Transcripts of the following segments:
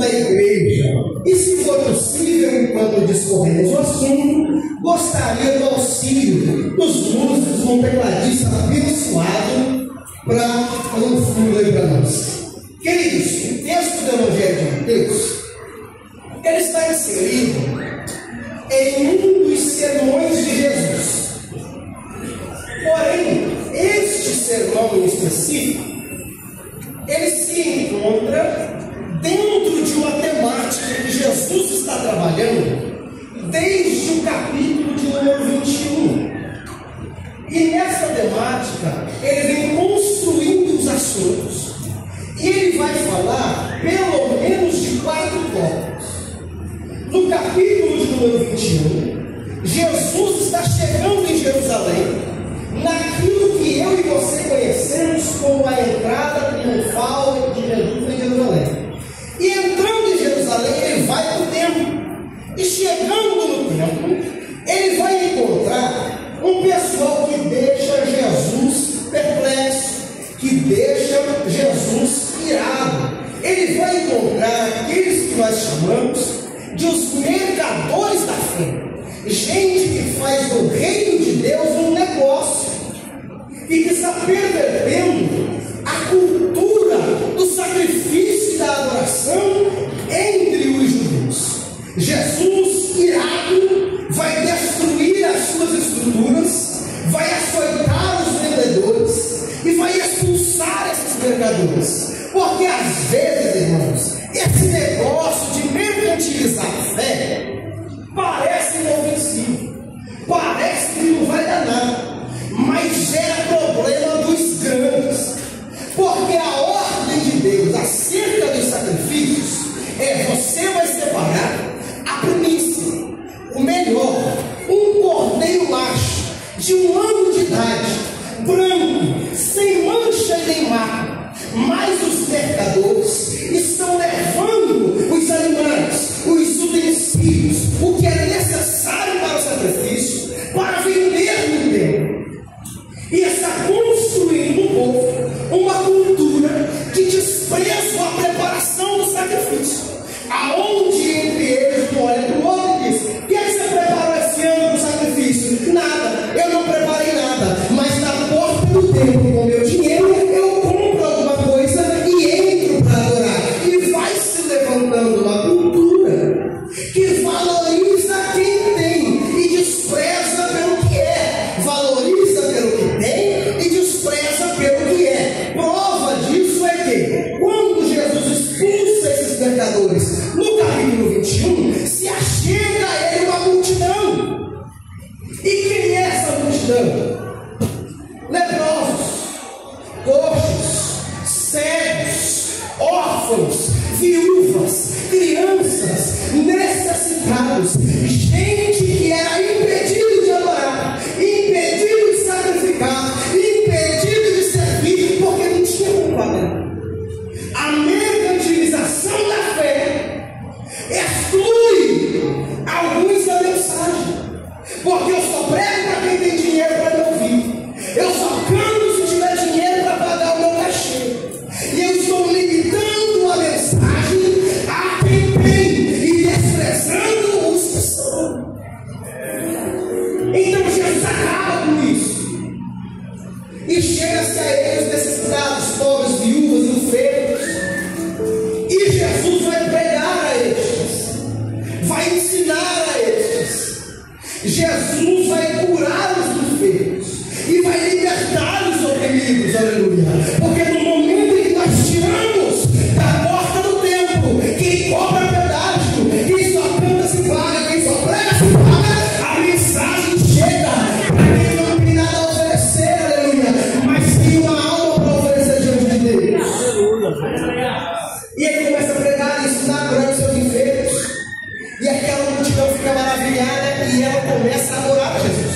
da igreja. E se for possível, enquanto discorremos o assunto, gostaria do auxílio dos músicos, um tecladista abençoado, para fazer um fundo aí para nós. Queridos, o texto do Evangelho de Mateus, ele está inserido em um dos sermões de Jesus. Porém, este sermão em específico, ele se encontra dentro de uma temática que Jesus está trabalhando desde o capítulo de número 21. E nessa temática, ele vem construindo os assuntos. E ele vai falar pelo menos de 4 tópicos. No capítulo de número 21, Jesus está chegando em Jerusalém, naquilo que eu e você conhecemos como a entrada triunfal de Jesus em Jerusalém. E entrando em Jerusalém, ele vai para o templo. E chegando no templo, ele vai encontrar um pessoal que deixa Jesus perplexo, que deixa Jesus irado. Ele vai encontrar aqueles que nós chamamos de os mercadores da fé. Gente que faz do reino de Deus um negócio e que está pervertendo a cultura do sacrifício e da adoração entre os judeus. Jesus, irado, vai destruir as suas estruturas, vai açoitar os vendedores e vai expulsar esses mercadores. Porque às vezes, irmãos, esse negócio de mercantilizar a fé parece inofensivo, parece que não vai dar nada, mas gera problema dos grandes. Porque a ordem de Deus acerca dos sacrifícios é: você vai separar a primícia, o melhor, um cordeiro macho de 1 ano de idade, branco, sem mancha e nem marca. Mas os mercadores estão levando os animais, os utensílios, o que é necessário para o sacrifício, para vender no templo. E está construindo no povo uma cultura de desprezo à preparação do sacrifício, aonde entre eles um olha para o outro e diz: o que você preparou esse ano para o sacrifício? Nada, eu não preparei nada, mas na porta do templo, com o meu dinheiro, eu compro alguma coisa e entro para adorar. E vai se levantando uma cultura que valoriza quem tem e despreza pelo que é, valoriza pelo que tem e despreza pelo que é. Prova disso é que, quando Jesus expulsa esses mercadores, no capítulo 21, se achega a ele uma multidão. E quem é essa multidão? Leprosos, coxos, cegos, órfãos, viúvas, crianças, necessitados, gente que era impedido de adorar, impedido de sacrificar, impedido de servir, porque não tinha como pagar. A mercantilização da fé exclui alguns da mensagem, porque eu só prego para quem tem dinheiro para me ouvir, eu só canto se tiver dinheiro para pagar o meu cachê, e eu estou limitando a mensagem a quem tem e desprezando os que são. Então Jesus acaba com isso e chega-se a eles necessitados, pobres, viúvas, enfermos, e Jesus vai pregar a estes, vai ensinar a estes. Jesus vai curar os enfermos e vai libertar os oprimidos, aleluia. Porque no momento em que nós tiramos da porta do templo quem cobra pedágio, quem só canta se paga, quem só prega se paga, a mensagem chega para quem não tem nada a oferecer, aleluia, mas tem uma alma para oferecer diante de Deus. E ele começa a pregar e ensinar durante seus enfermos, e aquela multidão fica maravilhada e ela começa a adorar Jesus.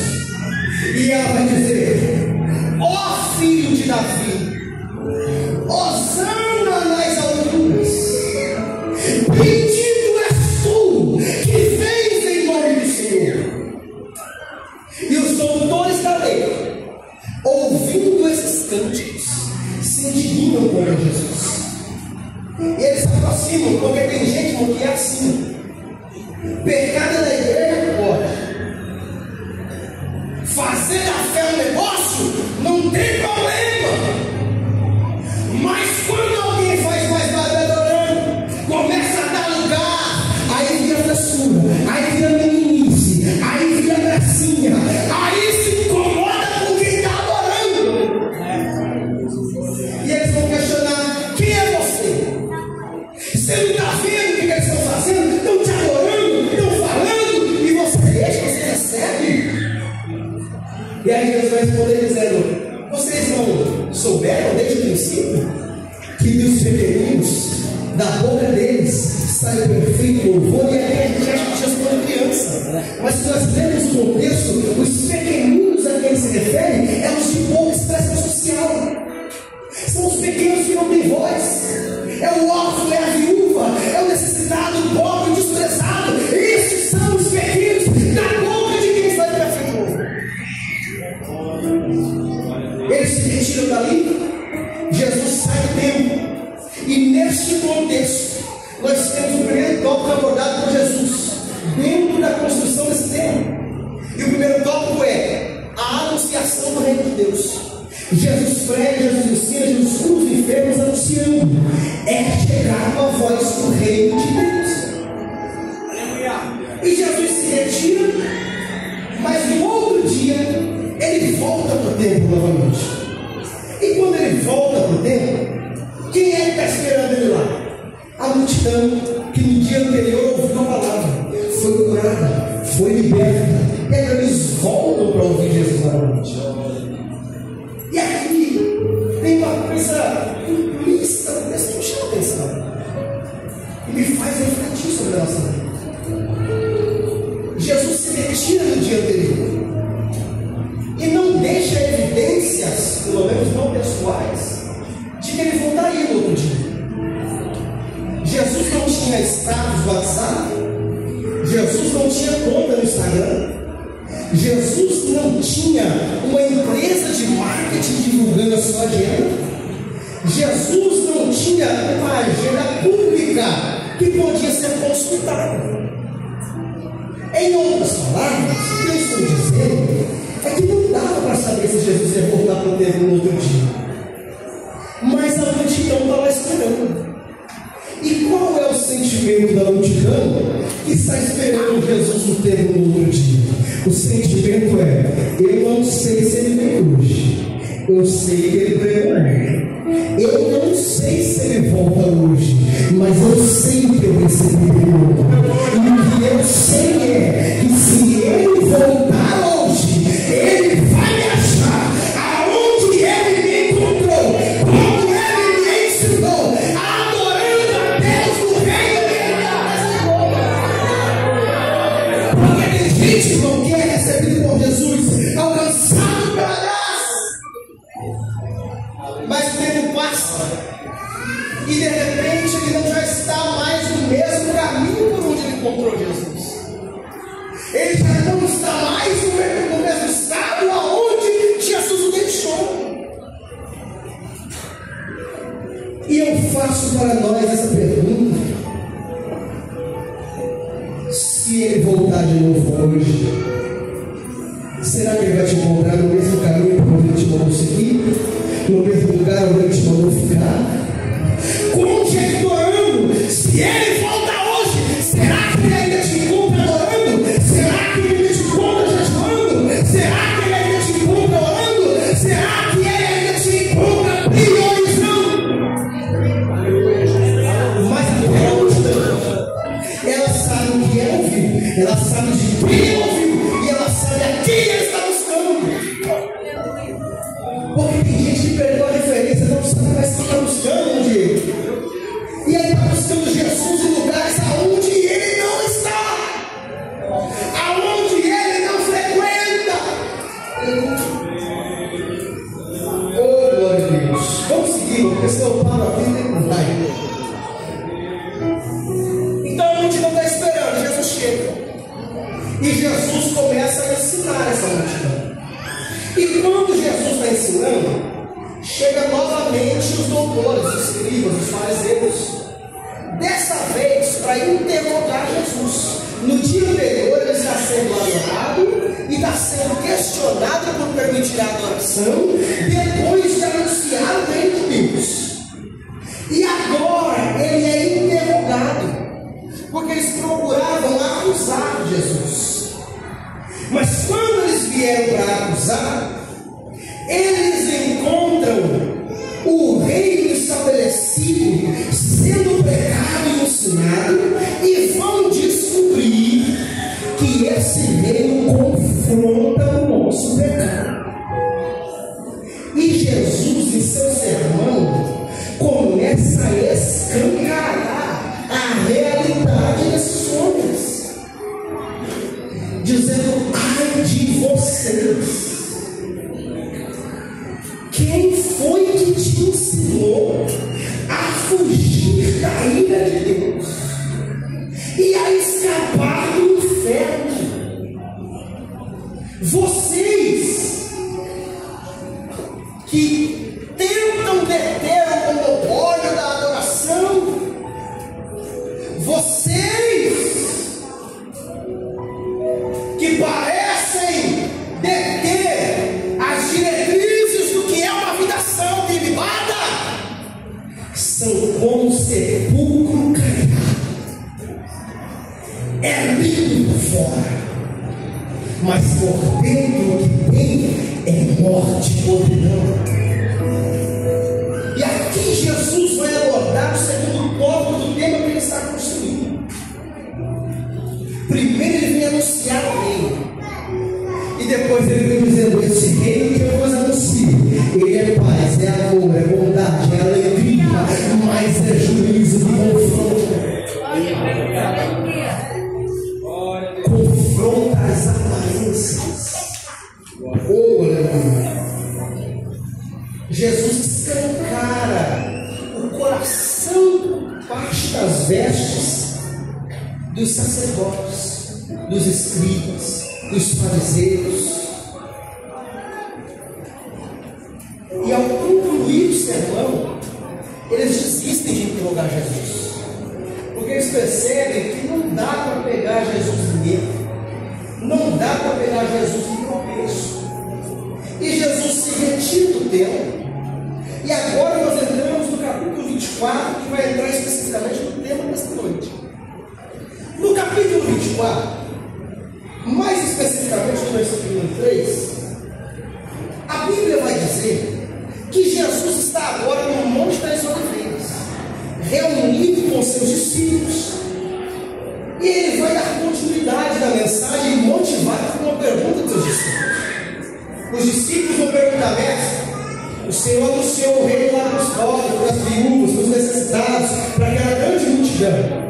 E ela vai dizer: ó filho de Davi, hosana nas alturas, fazer da fé um negócio, não tem problema. Mas quando alguém faz mais barulho adorando, começa a dar lugar, aí vira frescura, aí vira meninice, aí vira gracinha, aí se incomoda com quem está adorando. E eles vão questionar: quem é você? Você não está vendo o que eles estão fazendo? Estão te adorando, estão falando, e você deixa, você recebe. E aí Jesus vai responder dizendo: vocês não souberam desde o princípio que dos pequeninos, da boca deles, sai o perfeito louvor? E aí a gente acha que Jesus foi criança. Mas se nós lemos o contexto, os pequeninos a quem ele se refere é os de pouca expressão social. São os pequenos que não têm voz. É o órfão, é a viúva, é o necessitado, o pobre, o desprezado. Esses são os pequenos da boca de quem sai o perfeito louvor. Eles se retiram dali, Jesus sai do templo. E neste contexto, nós temos o primeiro tópico abordado por Jesus, dentro da construção desse templo. E o primeiro tópico é a anunciação do reino de Deus. Jesus prega, Jesus ensina, Jesus cura os enfermos anunciando: é chegar a voz do reino de Deus. E Jesus se retira, mas no outro dia ele volta para o templo novamente. E quando ele volta para o templo, quem é que está esperando ele lá? A multidão que no dia anterior ouviu a palavra, foi curada, foi liberta. E agora eles voltam para ouvir Jesus novamente. E aqui tem uma coisa implícita no texto que me chama a atenção e me faz refletir sobre a nossa vida. Jesus se retira no dia anterior e não deixa evidências, pelo menos não pessoais, de que ele voltaria no outro dia. Jesus não tinha status do WhatsApp, Jesus não tinha conta no Instagram, Jesus não tinha uma empresa de marketing divulgando a sua agenda, Jesus não tinha uma agenda pública que podia ser consultada. Em outras palavras, o que eu estou dizendo é que não dava para saber se Jesus ia voltar para o templo no outro dia. Mas a multidão estava esperando. E qual é o sentimento da multidão que está esperando Jesus no templo no outro dia? O sentimento é: eu não sei se ele vem hoje, eu sei que ele veio ontem, eu não sei se ele volta hoje, mas eu sei que eu recebi ele. E o que eu sei é que se ele voltar hoje, ele vai me achar aonde ele me encontrou, como ele me ensinou, adorando a Deus no reino dele. Porque tem gente que não quer recebido por Jesus, alcançado pela graça. Mas o tempo passa e de repente ele não já está mais no mesmo caminho por onde ele encontrou Jesus. Ele já não está mais no mesmo estado aonde Jesus o deixou. E eu faço para nós essa pergunta: se ele voltar de novo hoje, será que ele vai te encontrar no mesmo caminho por onde ele te mandou seguir? No mesmo lugar onde ele te mandou ficar? Continue adorando. Se ele volta hoje, será que ele ainda te encontra adorando? Será que ele ainda te encontra jejuando? Será que ele ainda te encontra orando? Será que ele ainda te encontra priorizando? Mas a multidão, ela sabe o que é ouvir, ela sabe de quem é ouvir, e ela sabe a quem ele está buscando. Porque tem gente que perdeu a referência, não sabe mais quem está buscando onde ele. E ele está buscando Jesus em lugares aonde ele não está, aonde ele não frequenta. Oh, glória a Deus. Vamos seguir, porque senão eu paro a vida e não vai. Então a multidão está esperando, Jesus chega. E Jesus começa a ensinar essa multidão. E quando Jesus está ensinando, chega novamente os doutores, os escribas, os fariseus. Dessa vez para interrogar Jesus. No dia anterior ele está sendo adorado e está sendo questionado questionado por permitir a adoração, depois de anunciar o reino de Deus. E agora ele é interrogado, porque eles procuravam acusar Jesus. Mas quando eles vieram para acusar, eles encontram o reino estabelecido sendo pregado e ensinado, e vão descobrir que esse reino confronta o nosso pecado. E Jesus, em seu sermão, começa a escancarar a realidade desses homens, dizendo: ai de vocês, quem foi que te ensinou a fugir da ira de Deus e a escapar do inferno? Vocês que tentam deter o monopólio da adoração, vocês que parecem deter as diretrizes do que é uma vida santa e ilibada, são como sepulcro caiado. É lindo por fora, mas por dentro o que tem é morte e podridão. E aqui Jesus vai abordar o segundo tópico do tema que ele está construindo. Primeiro ele vem anunciar o reino, e depois ele vem dizendo: esse reino que eu vos anuncio, ele é paz, é amor, é bondade, é alegria, mas é juízo que confronta as aparências. Oh, aleluia! Jesus escancara o coração, parte das vestes dos sacerdotes, dos escribas, dos fariseus. E ao concluir o sermão, eles desistem de interrogar Jesus, porque eles percebem que não dá para pegar Jesus em erro, não dá para pegar Jesus em tropeço. E Jesus se retira do tema. E agora nós entramos no capítulo 24, que vai entrar especificamente no tema desta noite. No capítulo 24, mais especificamente no versículo 3, a Bíblia vai dizer que Jesus está agora no Monte das Oliveiras, reunido com seus discípulos, e ele vai dar continuidade da mensagem, motivado por uma pergunta dos seus discípulos. Os discípulos vão perguntar: mestre, o Senhor anunciou o reino lá para os pobres, para as viúvas, para os necessitados, para aquela grande multidão.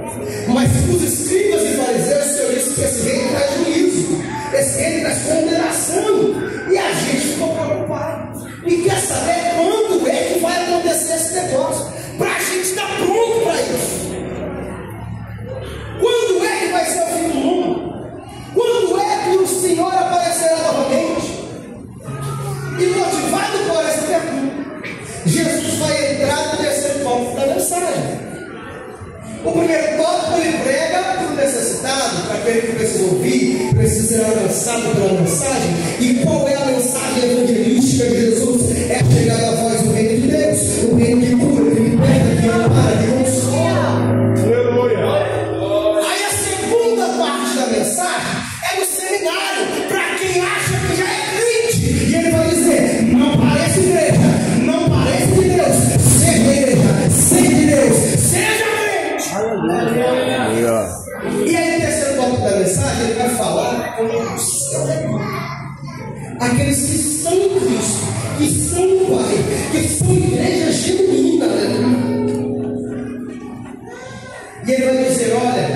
Mas para os escribas e fariseus, o Senhor disse que esse reino traz juízo, esse reino traz condenação. E a gente ficou preocupado e quer saber quando é que vai acontecer esse negócio, para a gente estar pronto para isso. Quando é que vai ser o fim do mundo? Quando é que o Senhor aparecerá novamente? E motivado por essa pergunta, Jesus vai entrar no terceiro tópico da mensagem. O primeiro tópico ele prega para o necessitado, para aquele que precisa ouvir, precisa ser alcançado pela mensagem. E qual é a mensagem evangelística de Jesus? É chegar a voz do reino de Deus, o reino que cura, que liberta, que ampara, que consola. Aleluia! Aí a segunda parte da mensagem é no seminário, para quem acha que já é crente. E ele vai dizer: não parece igreja, não parece de Deus, seja igreja, seja Deus, seja crente. Aleluia. E aí, no terceiro tópico da mensagem, ele vai falar com o seu aqueles que são Cristo, que são o Pai, que são igreja genuína. E ele vai dizer: olha,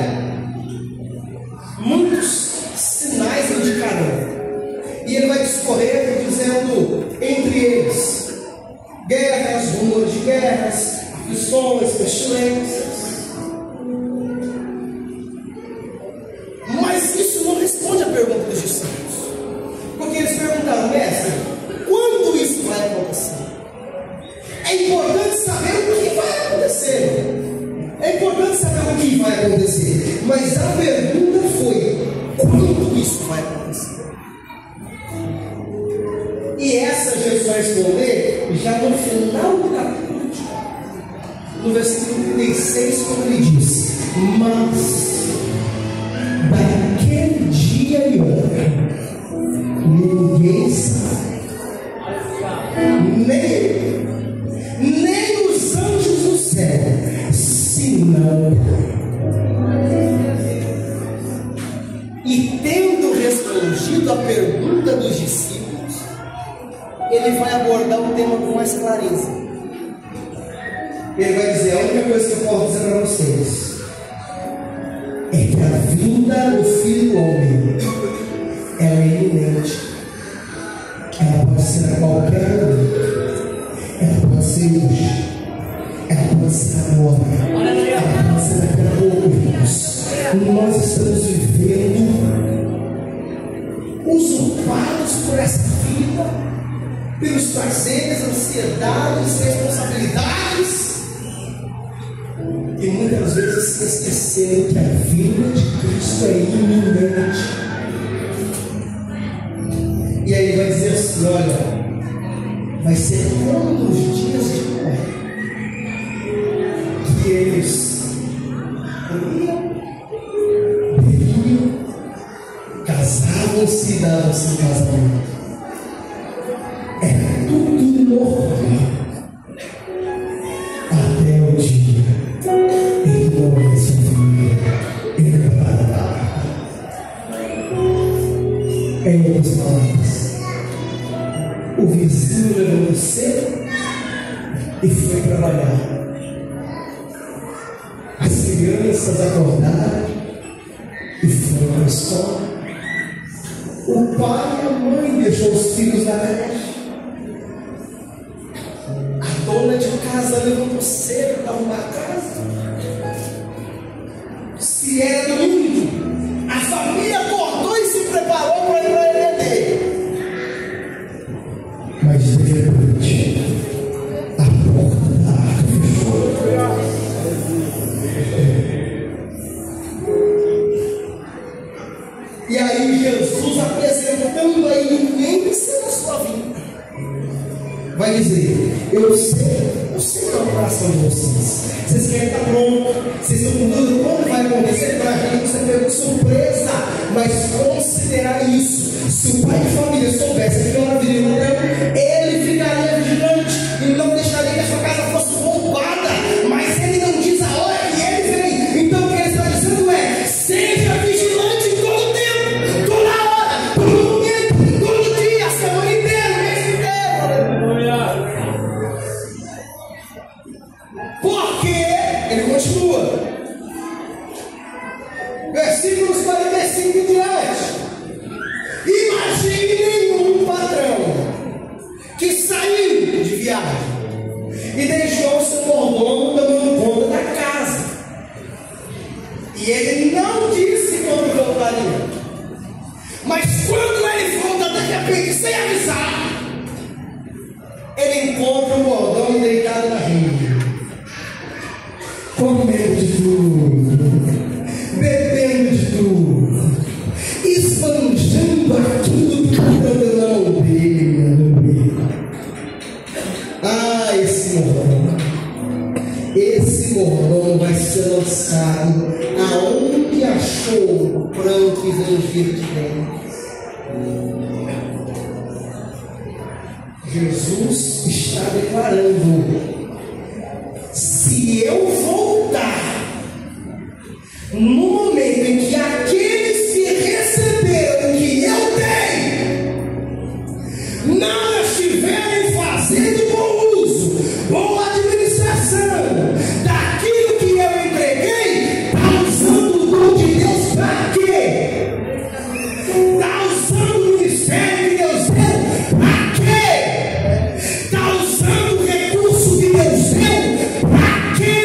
muitos sinais indicarão. E ele vai discorrer dizendo, entre eles, guerras, rumores de guerras, aflições, pestilências. Mas isso não responde à pergunta dos discípulos, porque eles perguntaram: mestre, quando isso vai acontecer? É importante saber o que vai acontecer. É importante saber o que vai acontecer. Mas a pergunta foi: quando isso vai acontecer? final do capítulo 24, no versículo 36, como ele diz: mas daquele dia e hora ninguém sabe, nem os anjos do céu, senão. E tendo respondido a pergunta dos discípulos, ele vai abordar o tema com mais clareza. Ele vai dizer: a única coisa que eu posso dizer para vocês é que a vinda do Filho do Homem, ela é iminente. Ela pode ser a qualquer momento. Ela pode ser hoje. Ela pode ser agora. Ela pode ser daqui a pouco, irmãos. Nós estamos vivendo usurpados por essa vida, pelos prazeres, ansiedades, responsabilidades, e muitas vezes se esqueceram que a vinda de Cristo é iminente. E aí vai dizer assim: olha, vai ser como nos dias de Noé, que eles comiam, bebiam, casavam-se e davam-se em casamento. Era tudo normal, até o dia em que Noé e sua família entraram na arca. Em outras palavras, o vizinho levou cedo e foi trabalhar. As crianças acordaram e foram para a escola. O pai e a mãe deixou os filhos na creche. A dona de casa levantou cedo para arrumar a casa. Se era domingo, a família acordou e se preparou para ir para a ED. Mas de repente, a porta da arca fechou. E aí Jesus, apresentando a iminência da sua vida, vai dizer: eu sei qual é o coração de vocês. Vocês querem estar prontos, vocês estão com dúvida quando vai acontecer. Para a gente você pegou surpresa, mas considerar isso. Se o pai de família soubesse que hora viria o ladrão, ele ficaria vigilante e não deixaria que a sua casa fosse roubada. Mas ele não diz a hora que ele vem. Então o que ele está dizendo é: seja vigilante em todo tempo, toda hora, todo momento, todo dia, a semana inteira, o mês inteiro. Porque ele continua, versículos 45 em diante. Imagine nenhum patrão que saiu de viagem e deixou o seu mordomo tomando conta da casa, e ele não disse quando voltaria. Mas quando ele volta, de repente, sem avisar, ele encontra o mordomo deitado na rede, comendo de tudo, bebendo de tudo, esbanjando aquilo que eu não vi. Ah, esse mordomo vai ser lançado aonde achou pranto e ranger de dentes. Jesus está declarando: se eu voltar, no momento em que aqueles que receberam o que eu dei não estiverem fazendo bom uso, boa administração daquilo que eu entreguei, está usando o dom de Deus para quê? Está usando o ministério que Deus deu para quê? Está usando o recurso que Deus deu para quê?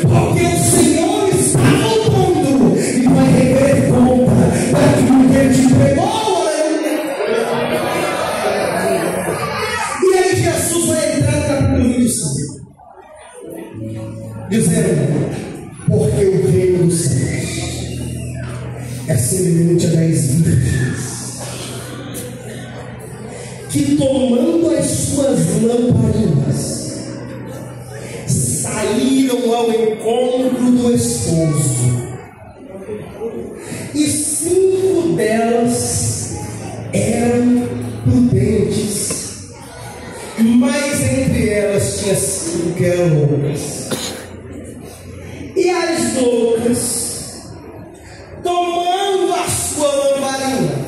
Porque o Senhor está voltando e vai requerer conta daquilo que Ele te entregou. E aí Jesus vai entrar no capítulo 25, dizendo: porque o reino dos céus é semelhante a 10 virgens que, tomando as suas lamparinas, saíram ao encontro do esposo. E 5 delas eram prudentes, mas entre elas tinha 5 que eram loucas. E as loucas, tomando a sua lamparina,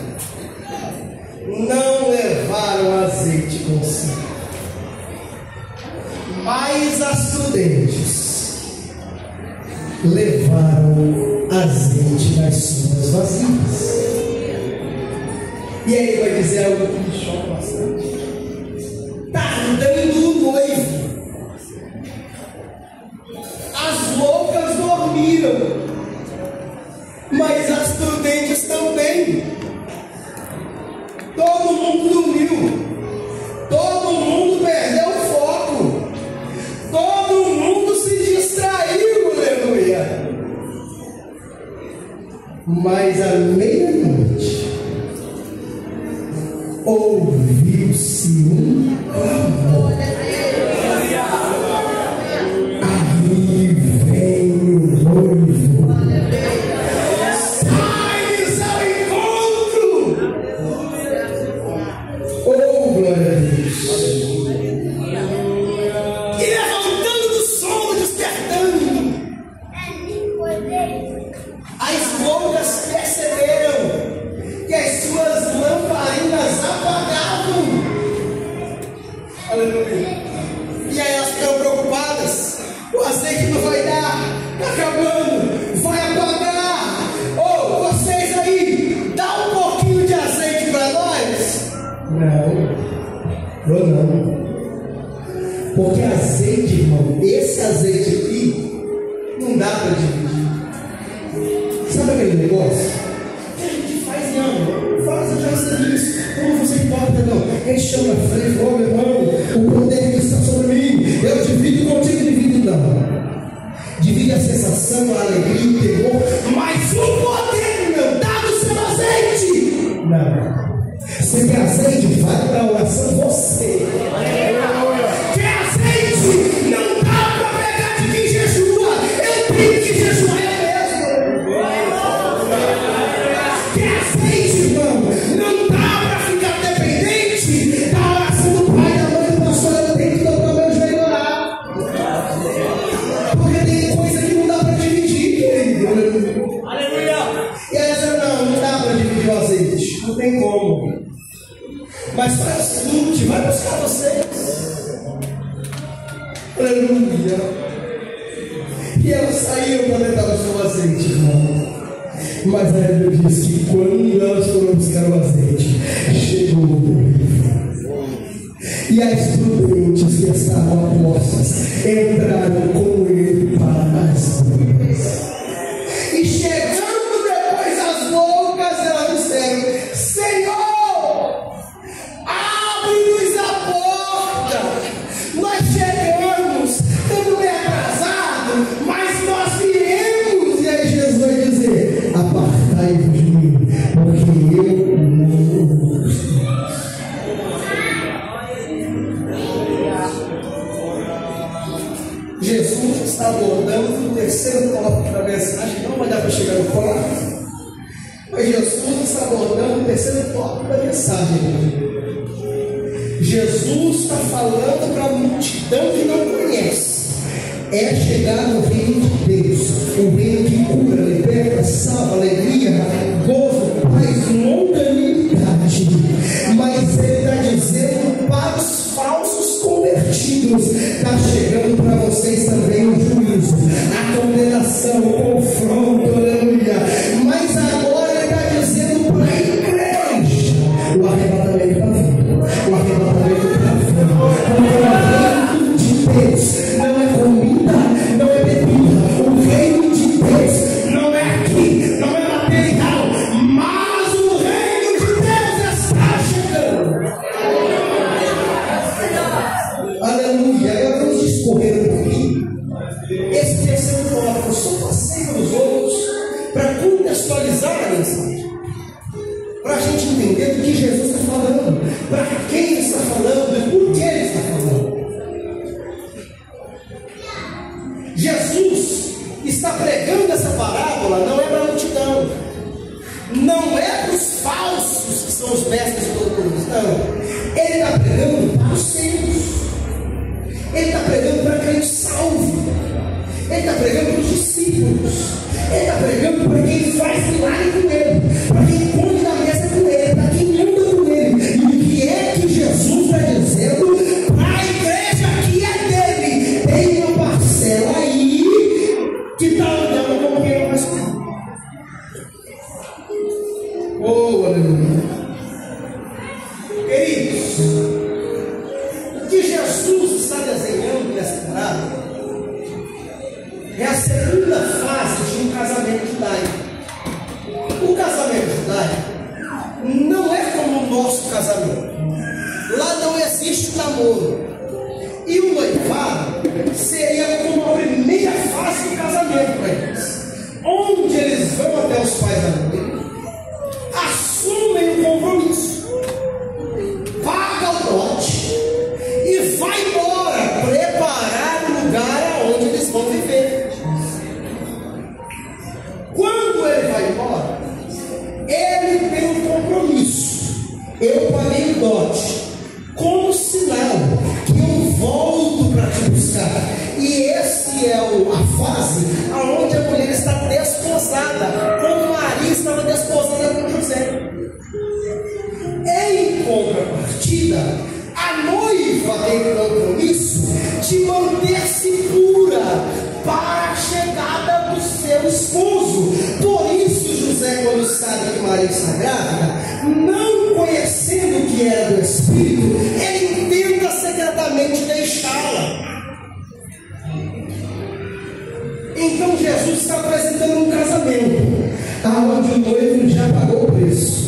não levaram azeite consigo, mas as prudentes levaram azeite nas suas vasilhas. E aí ele vai dizer algo que me choca bastante. Tardando o noivo, as loucas dormiram, mas as prudentes também. Todo mundo dormiu, todo mundo perdeu o foco, todo mundo se distraiu, aleluia. Mas à meia-noite ouviu-se um clamor. Aí vem o noivo, sai-lhes ao encontro. Oh, glória a Deus. E levantando do sono, despertando, as loucas perceberam que as suas lamparinas apagavam. Aleluia. E aí elas ficaram preocupadas. O azeite não vai dar, está acabando, vai apagar. Oh, vocês aí, dá um pouquinho de azeite para nós. Não. Porque azeite, irmão, esse azeite aqui não dá para dividir. Sabe aquele negócio que a gente faz e ama? Faz, eu já recebi isso. Como você importa, não? Ele chama a frente, oh meu irmão, o poder que está sobre mim, eu divido contigo, divido não. Divide a sensação, a alegria, o temor, mas o poder, meu, dá no seu azeite. Não. Você quer azeite? Vai para a oração você. Quer azeite? Não dá para pegar de quem jejua. Eu tenho que jejuar eu mesmo. Quer azeite, irmão? Não dá para ficar dependente da oração do pai, da mãe, do pastor. Eu tenho que dobrar meu joelho e orar. Porque tem coisa que não dá para dividir, querido. Aleluia. E aí você não dá para dividir o azeite. Não tem como. Mas faz o seguinte, vai buscar vocês. Aleluia. E elas saíram para levar o seu azeite, irmão. Mas a Bíblia diz que quando elas foram buscar o azeite, chegou o noivo. E as prudentes que estavam apostas entraram com ele para as bodas. E chegando depois as loucas, elas disseram: Senhor, abre-nos a porta. Nós chegamos, estamos meio atrasados, mas nós viemos. E aí Jesus vai dizer: apartai-vos de mim, porque eu não gosto. Jesus está abordando o terceiro tópico da mensagem. Não vai dar para chegar no quarto, mas Jesus está abordando o terceiro tópico da mensagem. Jesus está falando para a multidão que não conhece. É chegar no reino de Deus, o reino que cura, liberta, salva, alegria, gozo, paz, longanimidade. Mas ele está dizendo para os falsos convertidos: está chegando para vocês também o juízo, a condenação, o confronto, aleluia. Mas agora ele está dizendo para a igreja: o arrebatamento está vindo, o arrebatamento está vindo. Porque o reino de Deus não é comida, não é bebida. O reino de Deus não é aqui, não é material, mas o reino de Deus está chegando. Aleluia. Agora vamos discorrer um pouquinho esse terceiro tópico. Eu só passei pelos outros para contextualizar a mensagem, para a gente entender do que Jesus está falando, para quem está pregando essa parábola não é para a multidão, não é para os falsos que são os mestres e doutores, não. Ele está pregando para os seus. Ele está pregando para quem salvo. Ele está pregando para os discípulos. Ele está pregando para quem faz milagre com ele, para quem come na mesa com ele, para quem anda com ele. E o que é que Jesus está dizendo para a igreja que é dele? Tem uma parcela aí que está andando como quem não faz nada. Oh, aleluia. Queridos, o que Jesus está desenhando nessa parábola é a segunda fase de um casamento judaico. O casamento judaico não é como o nosso casamento. Lá não existe o namoro. E o noivado seria como a primeira fase do casamento para eles, onde eles vão até os pais da noiva, assumem o compromisso, paga o dote e vai embora preparar o lugar aonde eles vão viver. Quando ele vai embora, ele tem um compromisso. Eu paguei o dote como sinal que eu volto para te buscar. E esse é a fase aonde a mulher está desposada, como Maria estava desposada com José. Em contrapartida, a noiva tem o compromisso de manter-se pura para a chegada do seu esposo. Por isso José, quando sabe que Maria está grávida, não conhecendo o que era do Espírito, ele tenta secretamente deixá-la. Então Jesus está apresentando um casamento aonde o noivo já pagou o preço.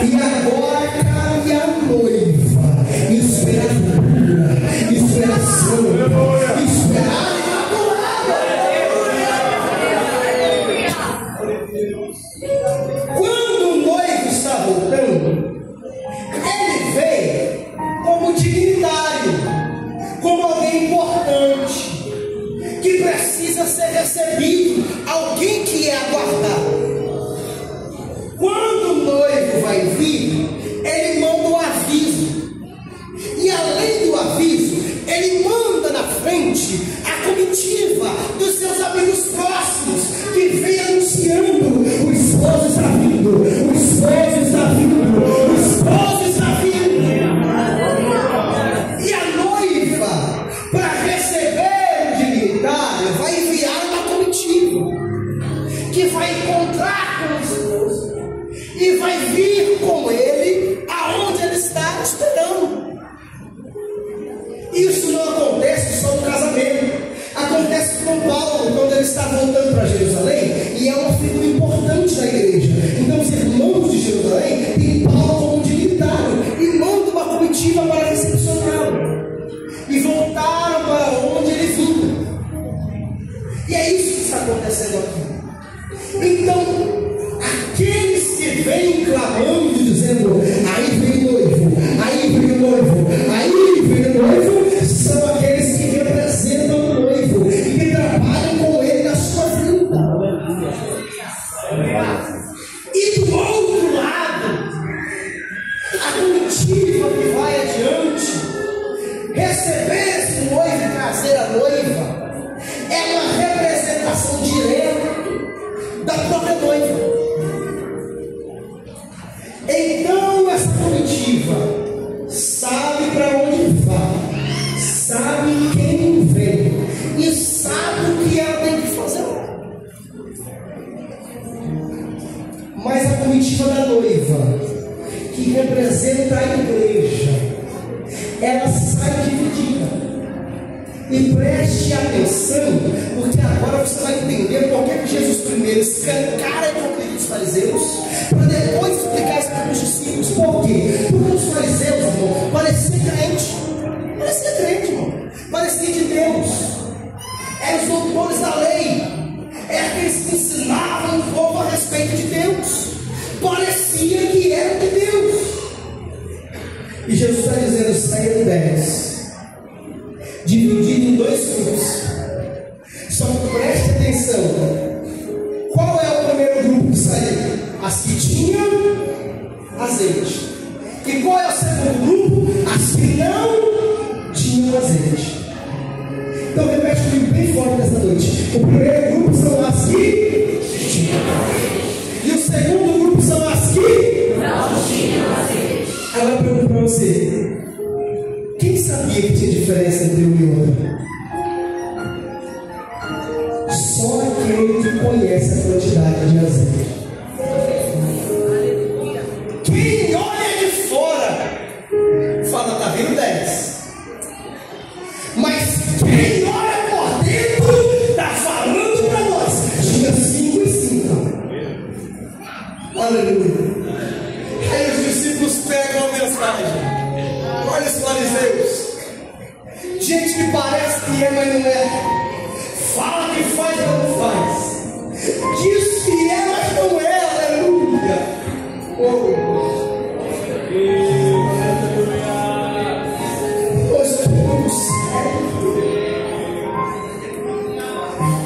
E agora cabe a noiva esperar cura, esperação, esperar quando o noivo está voltando, ele vem como dignitário, como alguém importante, que precisa ser recebido, alguém que é aguardado. Quando o noivo vai vir, ele manda um aviso. E além do aviso, ele manda na frente a comitiva dos seus amigos próximos, que vem anunciando: o esposo está vindo, o esposo está vindo, o esposo está vindo. E a noiva, para receber o dignitário, vai enviar uma comitiva que vai encontrar com o esposo e vai vir com ele aonde ele está esperando. Isso não acontece só no casamento, acontece com Paulo quando ele está voltando para Jerusalém, e é uma figura importante da igreja. Então os irmãos de Jerusalém têm Paulo como dignitário e mandam uma comitiva para recepcioná-lo, e voltaram para onde ele vinha. E é isso que está acontecendo aqui. Então aqueles que vêm clamando, dizendo: aí vem o noivo, aí vem o noivo, aí vem o noivo, são aqueles que representam o noivo e que trabalham com ele na sua vida. E do outro lado, a comitiva que vai adiante, receber esse noivo e trazer a noiva, é uma representação direta da própria noiva. Então essa comitiva sabe para onde vai, sabe quem vem e sabe o que ela tem que fazer. Mas a comitiva da noiva, que representa a igreja, ela sai dividida. E preste atenção, porque agora você vai entender por que Jesus primeiro escancara a hipocrisia dos fariseus, para depois explicar isso para os discípulos. Por quê? Porque os fariseus, irmão, pareciam crente, irmão, parecia de Deus, eram os doutores da lei, eram aqueles que ensinavam o povo a respeito de Deus, parecia que eram de Deus. E Jesus está dizendo: saíram 10, dividido em 2 grupos. São azeite. E qual é o segundo grupo? As que não tinham azeite. Então repete comigo bem forte nessa noite. O primeiro grupo são as que tinham azeite. E o segundo grupo são as que não tinham azeite. Agora eu pergunto para você: quem sabia que tinha diferença entre um e outro? Só aquele que conhece a quantidade de azeite. Quem olha de fora fala, tá vindo 10. Mas quem olha por dentro está falando para nós, tinha 5 e 5. Aleluia. Aí os discípulos pegam a mensagem. Olha os fariseus. Gente que parece que é, mas não é. Fala que faz, mas não faz. Diz que é, mas não é. Aleluia. Nós estamos certos.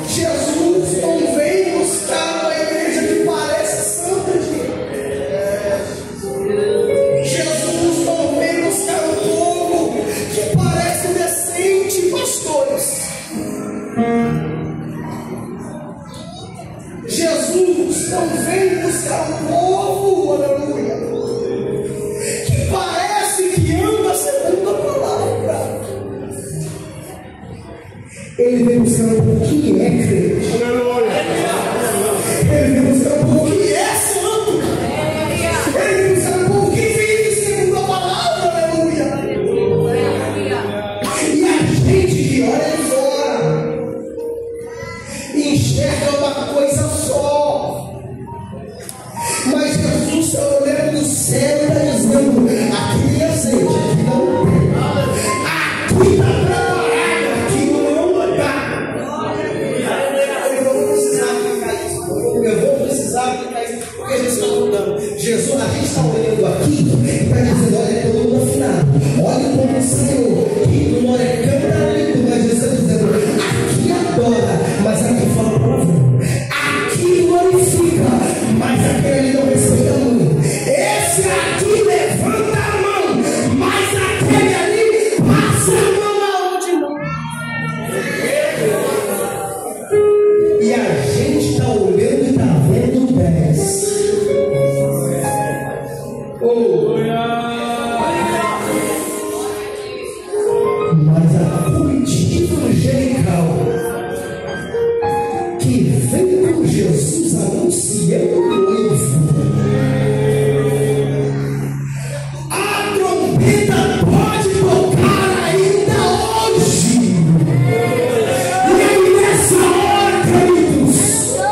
Jesus não vem buscar uma igreja que parece santa, Jesus não vem buscar um povo que parece decente, pastores. Jesus não vem buscar um povo, aleluia, que parece que anda segundo a palavra. Ele vem buscar um povo que é crente. Ele vem buscar um povo que é santo. Ele vem buscar um povo que vive segundo a palavra, aleluia. E a gente que olha de fora enxerga uma coisa só, mas Jesus está olhando do céu e está dizendo: aqui é azeite, aqui não tem, aqui está preparado, aqui não está. Eu vou precisar aplicar isso, porque a gente está olhando. Jesus, a gente está olhando aqui e está dizendo: olha, todo mundo afinado, olha como o Senhor, que o More canta lindo, mas Jesus está dizendo: aqui adora, mas aqui fala palavrão. Aqui glorifica, mas aquele ali não respeita a mão. Esse aqui levanta a mão, mas aquele ali passa a mão aonde não. E a gente está olhando e está vendo 10. Mas a comitiva angelical que vem com Jesus anunciando o noivo, a trombeta pode tocar ainda hoje. E aí nessa hora, queridos, a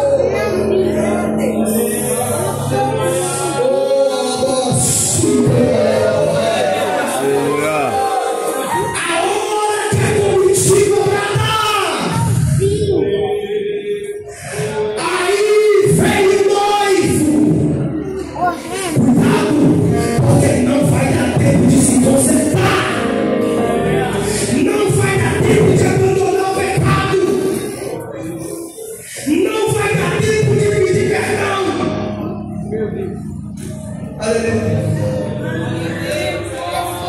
hora que a comitiva bradar, aí vem o noivo. Cuidado, porque não vai dar tempo de se consertar, não vai dar tempo de abandonar o pecado, não vai dar tempo de pedir perdão. Aleluia.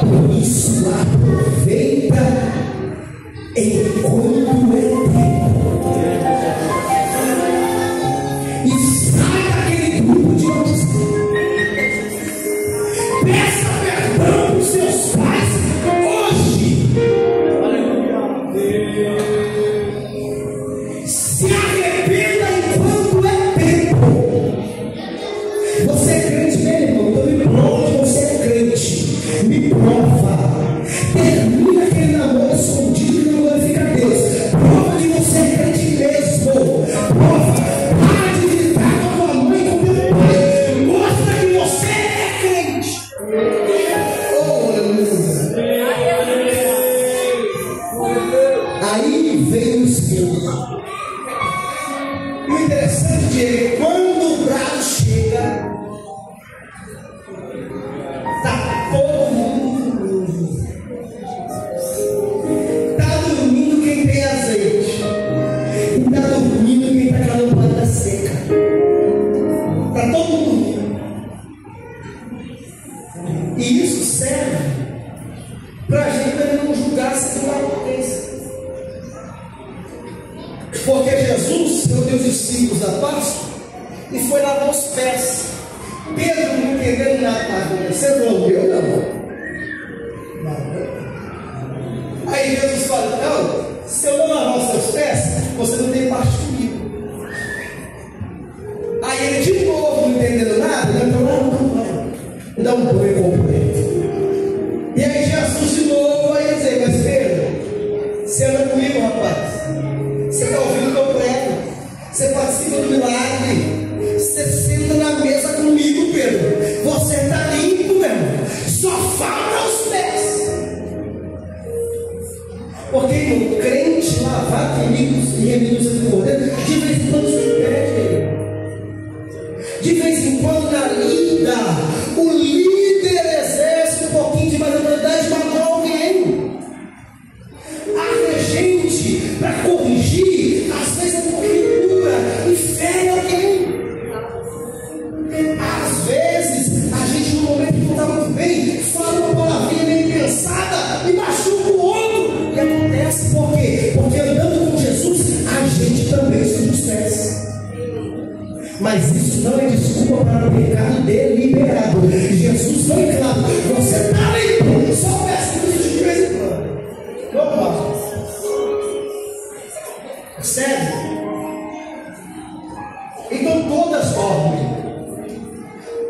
Por isso aproveita enquanto é tempo. E sai daquele grupo de notícias. Peça perdão para os seus pais hoje. Se arrependa enquanto é tempo. Você é crente mesmo, irmão? Então me prova que você é crente. Me prova. Termina aquele namoro escondido que não glorifica a Deus. Prova que você é crente mesmo. Prova. Para de gritar com a tua mãe e com o teu pai. Mostra que você é crente. Oh, aleluia. Aí vem o Espírito. E o interessante é que quando o brado chega, está todo mundo dormindo. Está dormindo quem tem azeite. E está dormindo quem está com a lâmpada seca. Está todo mundo dormindo. reuniu os discípulos da Páscoa e foi lavar os pés. Pedro, não entendendo nada que estava acontecendo, falou: eu não. Aí Jesus fala: não, se eu não lavar os seus pés, você não tem parte comigo. Aí ele de novo, não entendendo nada, ele falou: não, dá um banho completo. E aí Jesus de novo vai dizer: mas Pedro, você anda comigo, rapaz, você está ouvindo o que eu prego, você participa do milagre, você senta na mesa comigo, Pedro, você está limpo mesmo, só falta os pés. Porque o crente lavar inimigos e remedios do poder, de vez em quando se perde. De vez em quando na lida, o líder exerce um pouquinho de mais autoridade para matar alguém. A gente, para corrigir, às vezes é um pouquinho dura e fere alguém. Às vezes, a gente no momento que não está muito bem, fala uma palavrinha meio pensada e machuca o outro. E acontece por quê? Porque andando com Jesus, a gente também se dispersa. Mas isso não é desculpa para o pecado deliberado. Jesus foi claro: você está limpo, só peça que de vez em quando. Vamos. Sério? Então todas dormem,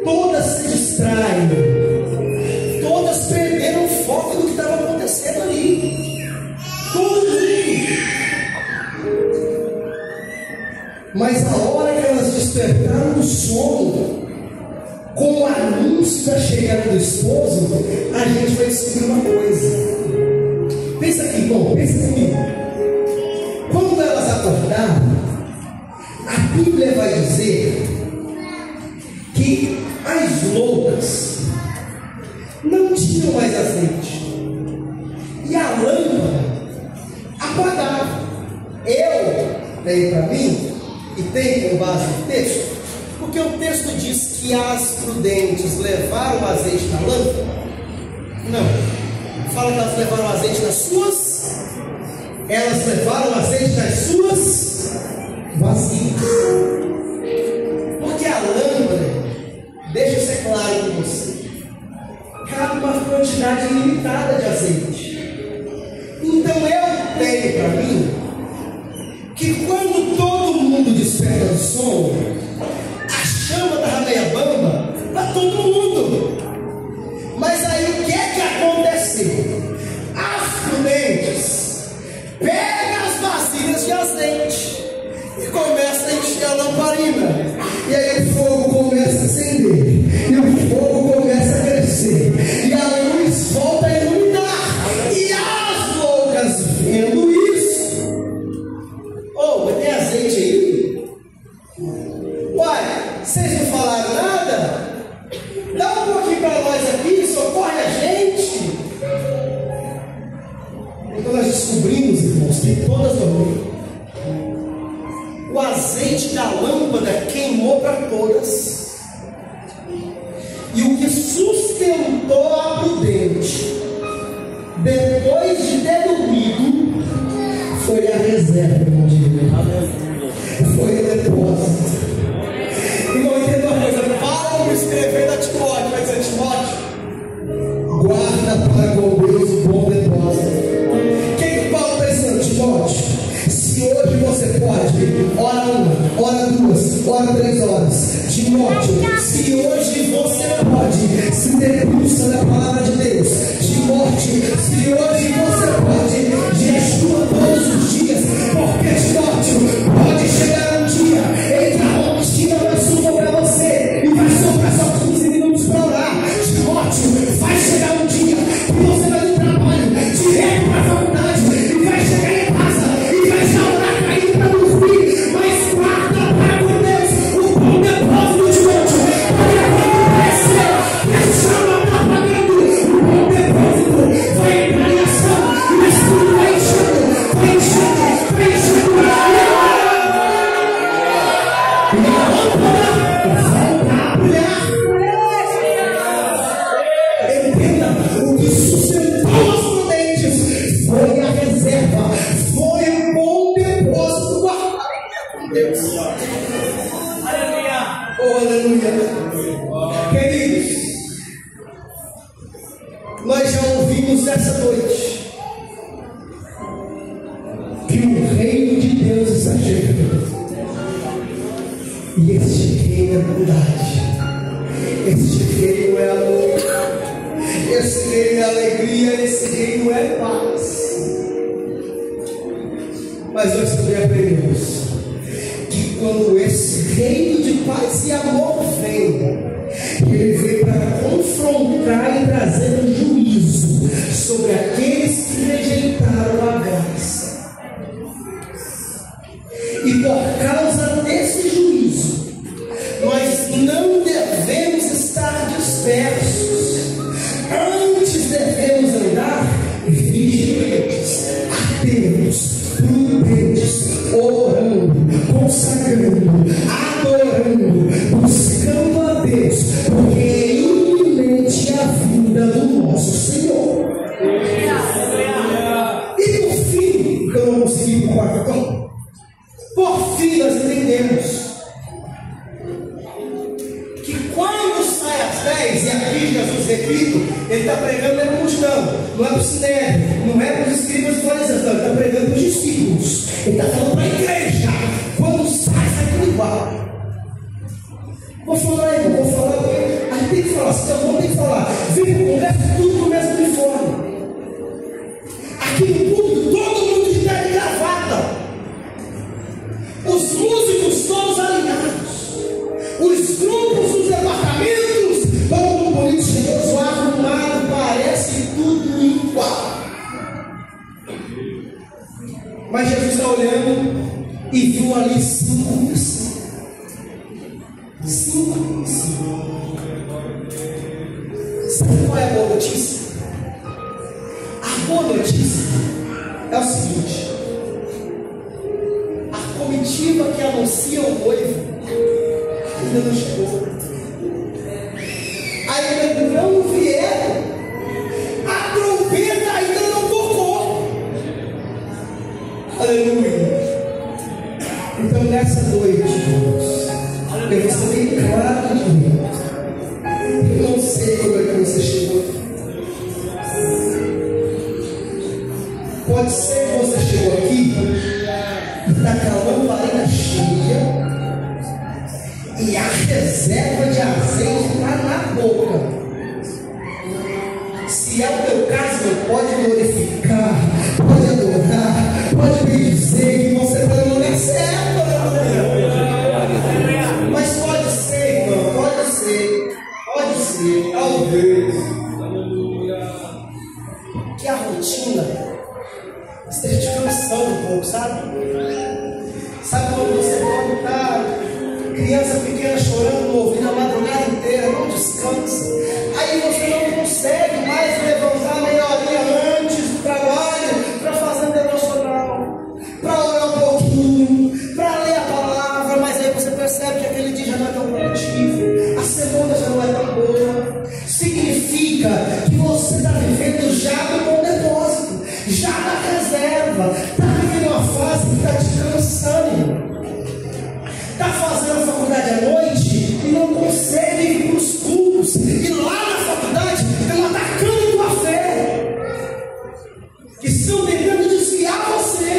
todas se distraem, todas perderam o foco do que estava acontecendo ali. Todas. Mas a hora que elas despertaram do sono, com o anúncio da chegada do esposo, a gente vai descobrir uma coisa. Pensa aqui, irmão, pensa comigo. Quando elas acordaram, a Bíblia vai dizer que as loucas não tinham mais azeite e a lâmpada apagava. Eu tenho para mim, e tem com base no texto, porque o texto diz que as prudentes levaram o azeite na lâmpada. Não, fala que elas levaram o azeite nas suas, elas levaram o azeite nas suas vasilhas. Porque a lâmpada, deixa eu ser claro com você, cabe uma quantidade ilimitada de azeite. Então eu tenho para mim que quando todo mundo desperta do sono, a chama da meia bamba para todo mundo. Mas aí o que é que aconteceu? As prudentes pegam as vasilhas de azeite e começam a encher a lamparina. E aí o fogo começa a acender, e o fogo começa a crescer, e a luz volta a iluminar. E as loucas vendo isso: mas tem azeite aí? Uai, vocês não falaram nada? Dá um pouquinho para nós aqui, socorre a gente. Então nós descobrimos, irmãos, que todas dormiram. O azeite da lâmpada queimou para todas. E o que sustentou a prudente, depois de ter dormido, foi a reserva, irmão de Deus. Foi o depósito. Irmão, entenda uma coisa: Paulo escrevendo a Timóteo, vai dizer: Timóteo, guarda para com Deus o bom depósito. O que Paulo está dizendo, Timóteo? Se hoje você pode, ora 1, ora 2, ora 3 horas. Timóteo, se hoje você pode se debruça na palavra de Deus. Timóteo, se hoje você pode, jejua todos os dias. Porque, Timóteo, pode chegar um dia em que a rotina vai subir para você e vai sobrar só 15 minutos para orar. Timóteo, vai chegar um dia que você vai no trabalho, direto para a faculdade, e vai chegar em casa e vai já orar caindo para dormir. Mas guarda para com Deus o bom depósito, Timóteo. Porque quando crescer, a chama está apagando, o bom depósito vai entrar e Deus. Aleluia. Oh, aleluia. Queridos, nós já ouvimos nessa noite que o reino de Deus está chegando. E este reino é bondade, este reino é amor, esse reino é alegria, esse reino é paz. Mas nós também aprendemos que quando esse reino de paz e amor vem, ele vem para confrontar e trazer um juízo sobre aqueles que rejeitaram a graça. E por causa desse juízo, nós não devemos estar dispersos. Antes devemos andar vigilantes, atentos, prudentes, orando, consagrando, adorando, buscando a Deus, porque é iminente a vinda do nosso Senhor. E por fim, eu não consegui o quarto. Por fim, nós entendemos que quando sai às 10, e aqui Jesus repito, ele está pregando não é para a multidão, não é para o sinédrio, não é para os escribas e fariseus, ele está pregando para os discípulos, ele está falando para a igreja. Quando sai tudo igual. Vou falar, porque a gente tem que falar, se eu não tem que falar, vive conversa tudo no mesmo uniforme. Aqui no público, todo mundo de terno e gravata. Os músicos todos alinhados, os grupos dos departamentos, todo mundo político, arrumado, parece tudo igual. Mas Jesus está olhando e viu ali 5 pessoas. 5 pessoas. Sabe qual é a boa notícia? A boa notícia é o seguinte: comitiva que anuncia o noivo ainda não chegou, ainda não vieram, a trombeta ainda não tocou. Aleluia. Então nessa noite, eu vou ser bem claro de mim. Eu não sei como é que você chegou. Pode ser que você chegou aqui está com a lamparina cheia e a reserva de azeite está na boca. Se é o teu caso, pode glorificar, pode adorar, pode bendizer que você está no lugar certo. Mas pode ser, irmão, pode ser, talvez, que a rotina esteja te cansando um pouco, sabe? Sabe quando você pode estar criança pequena chorando, ouvindo a madrugada inteira, não descansa. Aí você não consegue mais levantar meia horinha antes do trabalho para fazer um devocional, para orar um pouquinho, para ler a palavra, mas aí você percebe que aquele dia já não é tão produtivo, a semana já não é tão boa. Significa que você está vivendo já no bom depósito, já na reserva, está vivendo uma fase que está te cansando. Está fazendo a faculdade à noite e não consegue ir para os cultos, e lá na faculdade estão atacando tua fé, que estão tentando desviar você,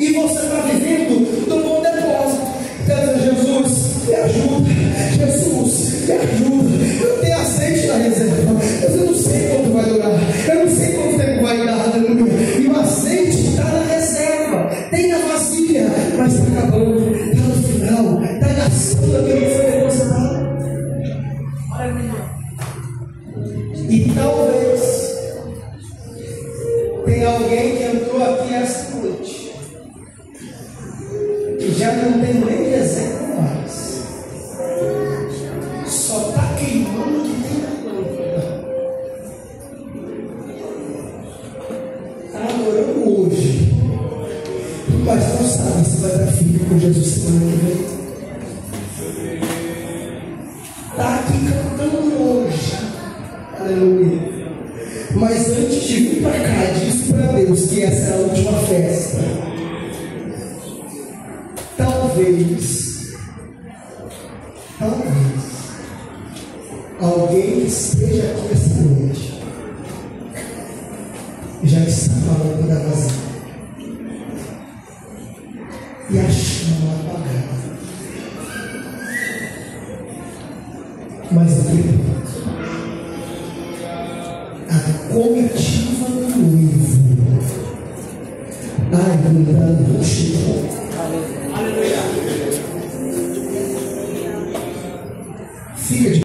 e você está vivendo no bom depósito. Então, Jesus, me ajuda, Jesus, me ajuda. Eu tenho azeite na reserva, mas eu não sei quanto vai durar, eu não sei quanto tempo vai dar, aleluia. E o azeite está na reserva, tem na vasilha, mas está acabando, está no final, está gastando aquilo que foi depositado. E talvez tenha alguém que entrou aqui esta noite que já não tem nem reserva mais, só está queimando o que tem na lâmpada. Está adorando hoje, mas não sabe se vai dar filho com Jesus semana que vem. Está aqui cantando hoje, aleluia, mas antes de vir para cá, disse para Deus que essa é a última festa. talvez, alguém que esteja aqui essa noite já está com a lâmpada vazia e a chama apagada. Mas entretanto, a comitiva do noivo ainda não chegou. Aleluia. Fica de